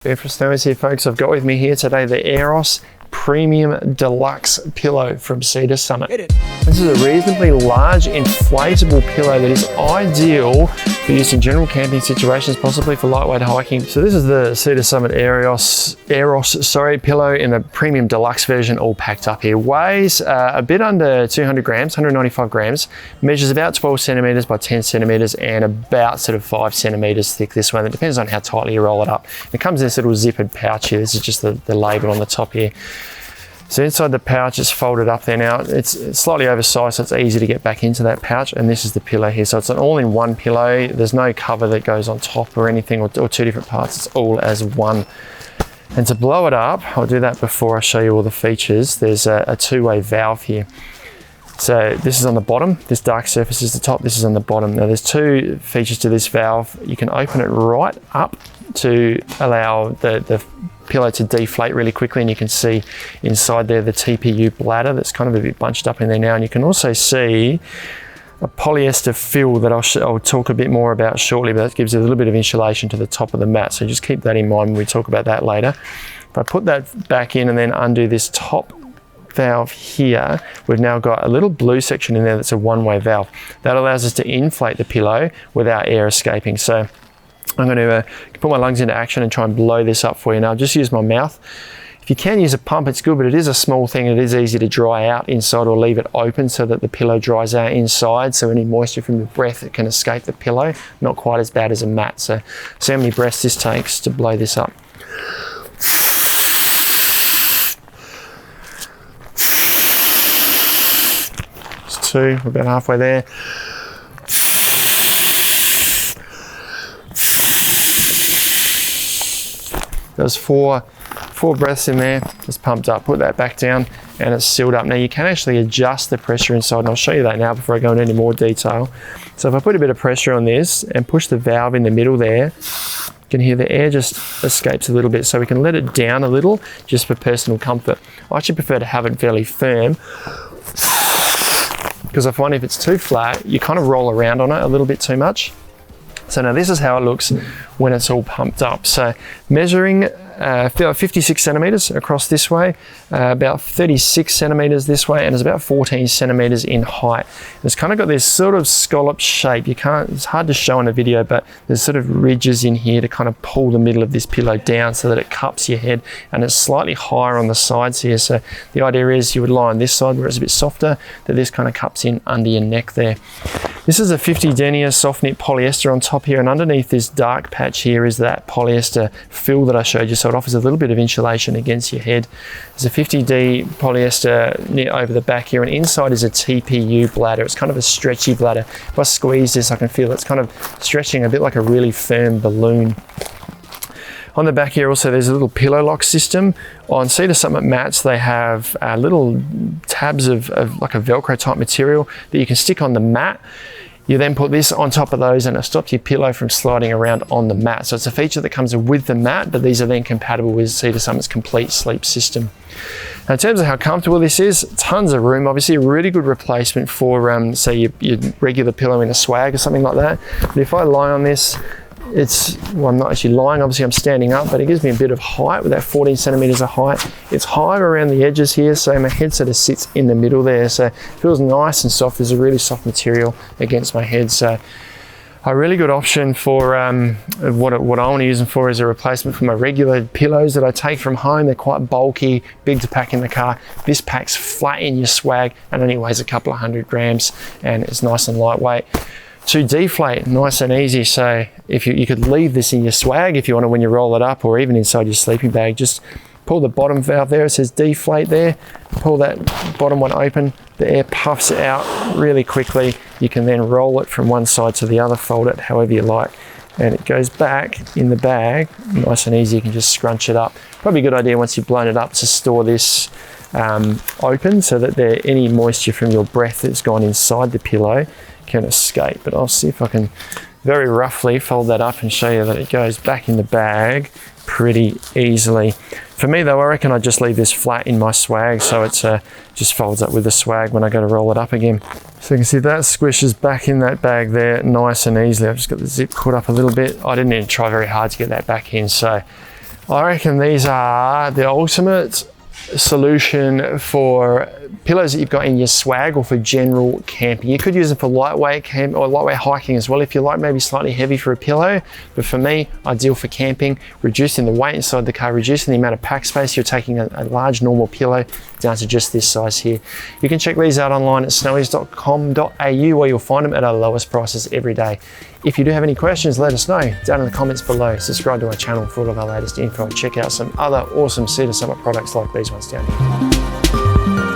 Bearfoot Snowies here, folks. I've got with me here today the Aeros Premium Deluxe pillow from Cedar Summit. This is a reasonably large inflatable pillow that is ideal for use in general camping situations, possibly for lightweight hiking. So this is the Cedar Summit Aeros pillow in the Premium Deluxe version, all packed up here. Weighs a bit under 200 grams, 195 grams, measures about 12 centimeters by 10 centimeters and about sort of 5 centimeters thick, this one. It depends on how tightly you roll it up. It comes in this little zippered pouch here. This is just the label on the top here. So inside the pouch, it's folded up there now. It's slightly oversized, so it's easy to get back into that pouch. And this is the pillow here. So it's an all-in-one pillow. There's no cover that goes on top or anything, or two different parts. It's all as one. And to blow it up, I'll do that before I show you all the features. There's a two-way valve here. So this is on the bottom. This dark surface is the top. This is on the bottom. Now there's two features to this valve. You can open it right up to allow the pillow to deflate really quickly, and you can see inside there the TPU bladder that's kind of a bit bunched up in there now. And you can also see a polyester fill that I'll talk a bit more about shortly, but that gives you a little bit of insulation to the top of the mat. So just keep that in mind when we talk about that later. If I put that back in and then undo this top valve here, we've now got a little blue section in there that's a one-way valve. That allows us to inflate the pillow without air escaping. So I'm going to put my lungs into action and try and blow this up for you. Now, I'll just use my mouth. If you can use a pump, it's good, but it is a small thing. It is easy to dry out inside or leave it open so that the pillow dries out inside, so any moisture from the breath it can escape the pillow. Not quite as bad as a mat. So see how many breaths this takes to blow this up. It's two, we're about halfway there. There's four breaths in there. It's pumped up. Put that back down and it's sealed up. Now you can actually adjust the pressure inside, and I'll show you that now before I go into any more detail. So if I put a bit of pressure on this and push the valve in the middle there, you can hear the air just escapes a little bit, so we can let it down a little just for personal comfort. I actually prefer to have it fairly firm, because I find if it's too flat, you kind of roll around on it a little bit too much. So now this is how it looks when it's all pumped up. So measuring 56 centimeters across this way, about 36 centimeters this way, and it's about 14 centimeters in height. It's kind of got this sort of scallop shape. It's hard to show in a video, but there's sort of ridges in here to kind of pull the middle of this pillow down so that it cups your head, and it's slightly higher on the sides here. So the idea is you would lie on this side where it's a bit softer, that this kind of cups in under your neck there. This is a 50 denier soft knit polyester on top here, and underneath this dark patch here is that polyester fill that I showed you, so it offers a little bit of insulation against your head. There's a 50D polyester knit over the back here, and inside is a TPU bladder. It's kind of a stretchy bladder. If I squeeze this, I can feel it's kind of stretching a bit like a really firm balloon. On the back here also, there's a little pillow lock system. On Cedar Summit mats, they have little tabs of like a Velcro type material that you can stick on the mat. You then put this on top of those and it stops your pillow from sliding around on the mat. So it's a feature that comes with the mat, but these are then compatible with Cedar Summit's complete sleep system. Now, in terms of how comfortable this is, tons of room. Obviously a really good replacement for say your regular pillow in a swag or something like that. But if I lie on this, well, I'm not actually lying, obviously I'm standing up, but it gives me a bit of height with that 14 centimeters of height. It's higher around the edges here, so my head sort of sits in the middle there, so it feels nice and soft. There's a really soft material against my head, so a really good option for what I want to use them for as a replacement for my regular pillows that I take from home. They're quite bulky, big to pack in the car. This packs flat in your swag and only weighs a couple of 100 grams, and it's nice and lightweight. To deflate, nice and easy. So if you could leave this in your swag if you want to when you roll it up, or even inside your sleeping bag. Just pull the bottom valve there, it says deflate there, pull that bottom one open, the air puffs out really quickly. You can then roll it from one side to the other, fold it however you like, and it goes back in the bag nice and easy. You can just scrunch it up. Probably a good idea once you've blown it up to store this open, so that any moisture from your breath that's gone inside the pillow can escape. But I'll see if I can very roughly fold that up and show you that it goes back in the bag pretty easily. For me though, I reckon I just leave this flat in my swag, so it just folds up with the swag when I go to roll it up again. So you can see that squishes back in that bag there nice and easily. I've just got the zip caught up a little bit. I didn't even try very hard to get that back in, so I reckon these are the ultimate solution for pillows that you've got in your swag or for general camping. You could use them for lightweight camp or lightweight hiking as well if you like, maybe slightly heavy for a pillow. But for me, ideal for camping, reducing the weight inside the car, reducing the amount of pack space. You're taking a large normal pillow down to just this size here. You can check these out online at snowies.com.au where you'll find them at our lowest prices every day. If you do have any questions, let us know down in the comments below. Subscribe to our channel for all of our latest info and check out some other awesome Cedar Summit products like these ones down here.